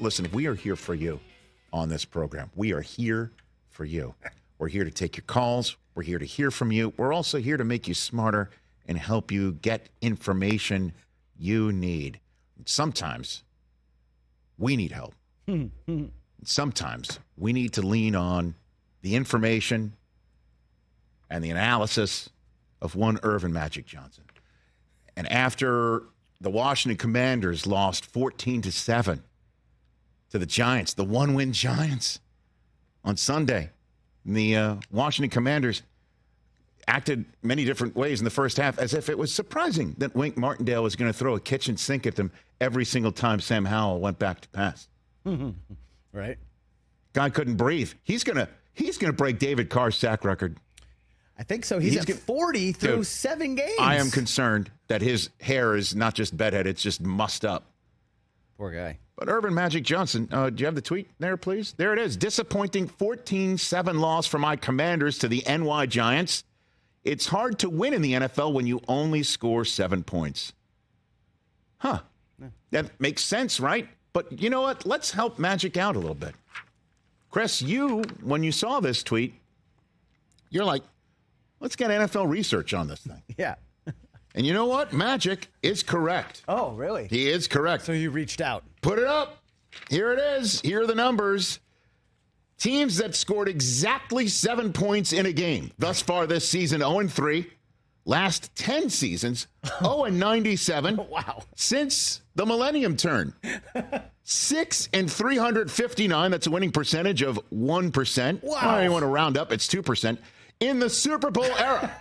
listen, we are here for you on this program. We are here for you. We're here to take your calls. We're here to hear from you. We're also here to make you smarter and help you get information you need. Sometimes we need help. Sometimes we need to lean on the information and the analysis of one Earvin Magic Johnson. And after the Washington Commanders lost 14-7 to the Giants, the one-win Giants, on Sunday, the Washington Commanders acted many different ways in the first half, as if it was surprising that Wink Martindale was going to throw a kitchen sink at them every single time Sam Howell went back to pass. Right. Guy couldn't breathe. He's gonna break David Carr's sack record. I think so. He's at 40 through 7 games. I am concerned that his hair is not just bedhead, it's just mussed up. Poor guy. But Earvin Magic Johnson, do you have the tweet there, please? There it is. Disappointing 14-7 loss for my Commanders to the NY Giants. It's hard to win in the NFL when you only score 7 points. Huh. That makes sense, right? But you know what? Let's help Magic out a little bit. Chris, when you saw this tweet, you're like, let's get NFL research on this thing. Yeah. And you know what? Magic is correct. Oh, really? He is correct. So you reached out. Put it up. Here it is. Here are the numbers. Teams that scored exactly 7 points in a game thus far this season, 0-3. Last 10 seasons, 0-97. Wow. Since the millennium turn. 6-359. That's a winning percentage of 1%. Wow. I don't want to round up. It's 2%. In the Super Bowl era,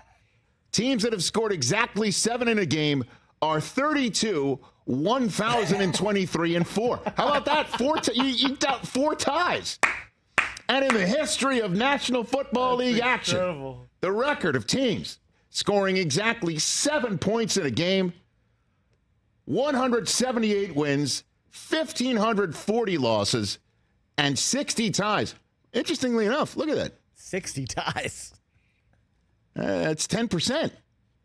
teams that have scored exactly 7 in a game are 32, 1,023, and 4. How about that? You eked out 4 ties. And in the history of National Football League action, the record of teams scoring exactly 7 points in a game, 178 wins, 1,540 losses, and 60 ties. Interestingly enough, look at that. 60 ties. That's 10%.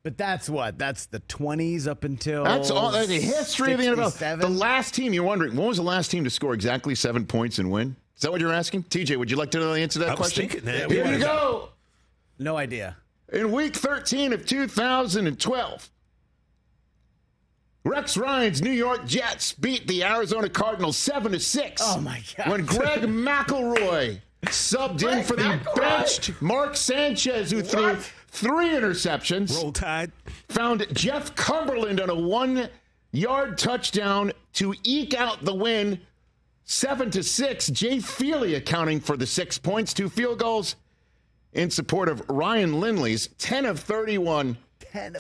But that's what? That's the 20s up until... That's all. That's the history of the NFL. 67? The last team, you're wondering, when was the last team to score exactly 7 points and win? Is that what you're asking? TJ, would you like to know the answer to that question? Thinking that. Here you go. No idea. In week 13 of 2012, Rex Ryan's New York Jets beat the Arizona Cardinals 7-6. Oh, my God. When Greg McElroy subbed in for the benched Mark Sanchez, who threw 3 interceptions. Roll Tide. Found Jeff Cumberland on a 1-yard touchdown to eke out the win, 7-6. Jay Feely accounting for the 6 points, 2 field goals in support of Ryan Lindley's 10 of 31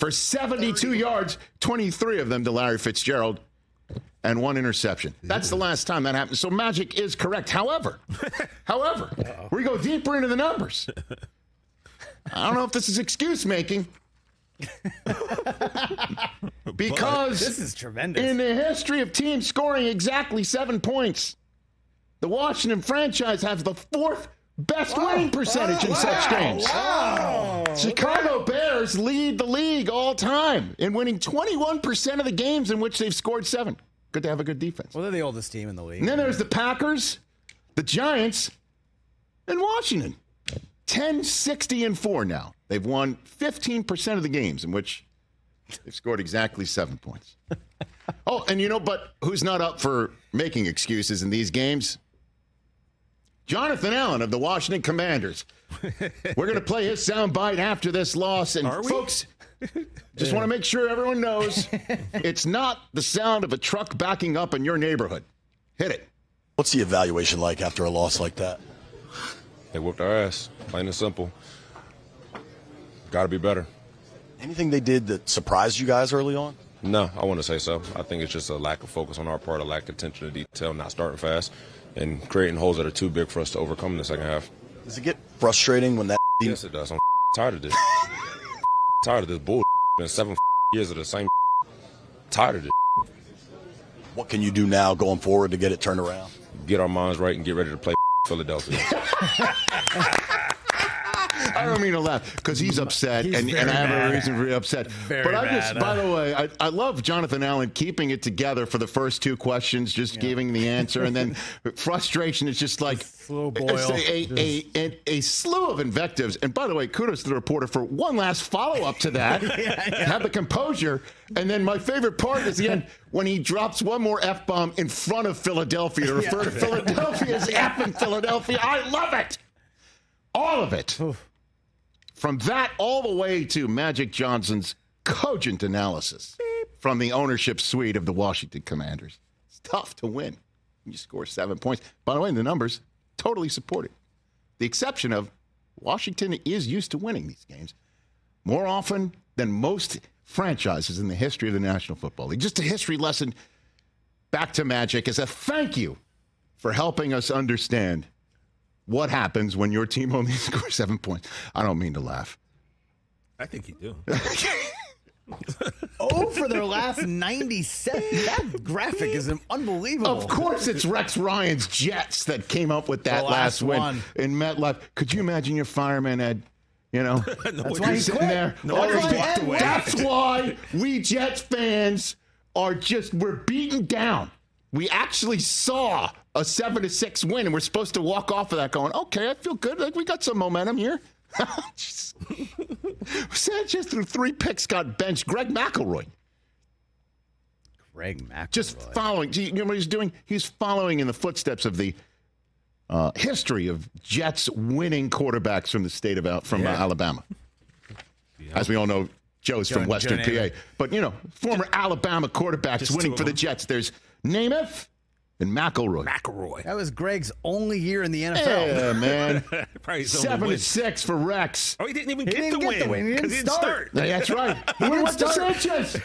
for 72 yards, 23 of them to Larry Fitzgerald, and 1 interception. That's the last time that happened. So Magic is correct. However, we go deeper into the numbers. I don't know if this is excuse making. Because This is tremendous. in the history of teams scoring exactly 7 points, the Washington franchise has the 4th best winning percentage in such games. Chicago Bears lead the league all time in winning 21% of the games in which they've scored 7. Good to have a good defense. Well, they're the oldest team in the league. And then there's the Packers, the Giants, and Washington. 10-60-4 now. They've won 15% of the games in which they've scored exactly 7 points. Oh, and but who's not up for making excuses in these games? Jonathan Allen of the Washington Commanders. We're going to play his soundbite after this loss. And folks, just want to make sure everyone knows it's not the sound of a truck backing up in your neighborhood. Hit it. What's the evaluation like after a loss like that? They whooped our ass, plain and simple. Got to be better. Anything they did that surprised you guys early on? No, I wouldn't say so. I think it's just a lack of focus on our part, a lack of attention to detail, not starting fast, and creating holes that are too big for us to overcome in the second half. Does it get frustrating when that team... Yes, it does. I'm tired of this. Tired of this bull. Been 7 years of the same. Tired of this. What can you do now going forward to get it turned around? Get our minds right and get ready to play Philadelphia. I don't mean to laugh because he's upset, and I have a reason to be upset. But I just, by the way, I love Jonathan Allen keeping it together for the first two questions, just giving the answer, and then frustration is just like slow boil. A slew of invectives. And by the way, kudos to the reporter for one last follow-up to that. Have the composure. And then my favorite part is the end when he drops one more F-bomb in front of Philadelphia to refer to Philadelphia as F in Philadelphia. I love it. All of it. From that all the way to Magic Johnson's cogent analysis from the ownership suite of the Washington Commanders. It's tough to win. You score 7 points. By the way, the numbers totally support it. The exception of Washington is used to winning these games more often than most franchises in the history of the National Football League. Just a history lesson back to Magic as a thank you for helping us understand what happens when your team only scores 7 points. I don't mean to laugh. I think you do. For their last 97. That graphic is unbelievable. Of course, it's Rex Ryan's Jets that came up with that last win in MetLife. Could you imagine your fireman, Ed? That's why he's sitting there. That's why we Jets fans we're beaten down. We actually saw a 7-6 win, and we're supposed to walk off of that going, okay, I feel good. Like we got some momentum here. Sanchez threw 3 picks, got benched. Greg McElroy. Just following. You know what he's doing? He's following in the footsteps of the history of Jets winning quarterbacks from the state of Alabama. As we all know, Joe's from Western PA. But, former Alabama quarterbacks just winning for the Jets. There's Namath and McElroy. That was Greg's only year in the NFL. Yeah, man. 7-6 for Rex. Oh, he didn't even get the win. He didn't start. Yeah, that's right. He went to Sanchez.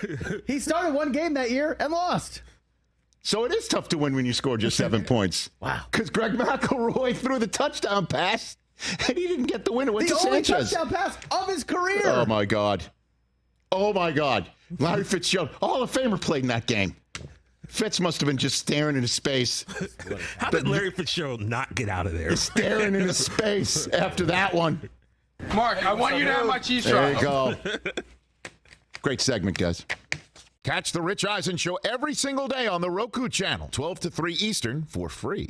He started one game that year and lost. So it is tough to win when you score just 7 points. Wow. Because Greg McElroy threw the touchdown pass, and he didn't get the win. It went to Sanchez. The only touchdown pass of his career. Oh, my God. Larry Fitzgerald, Hall of Famer, played in that game. Fitz must have been just staring into space. How did Larry Fitzgerald not get out of there? Staring into space after that one. Mark, I want you to have my cheese There fries. you go. Great segment, guys. Catch the Rich Eisen Show every single day on the Roku channel, 12 to 3 Eastern, for free.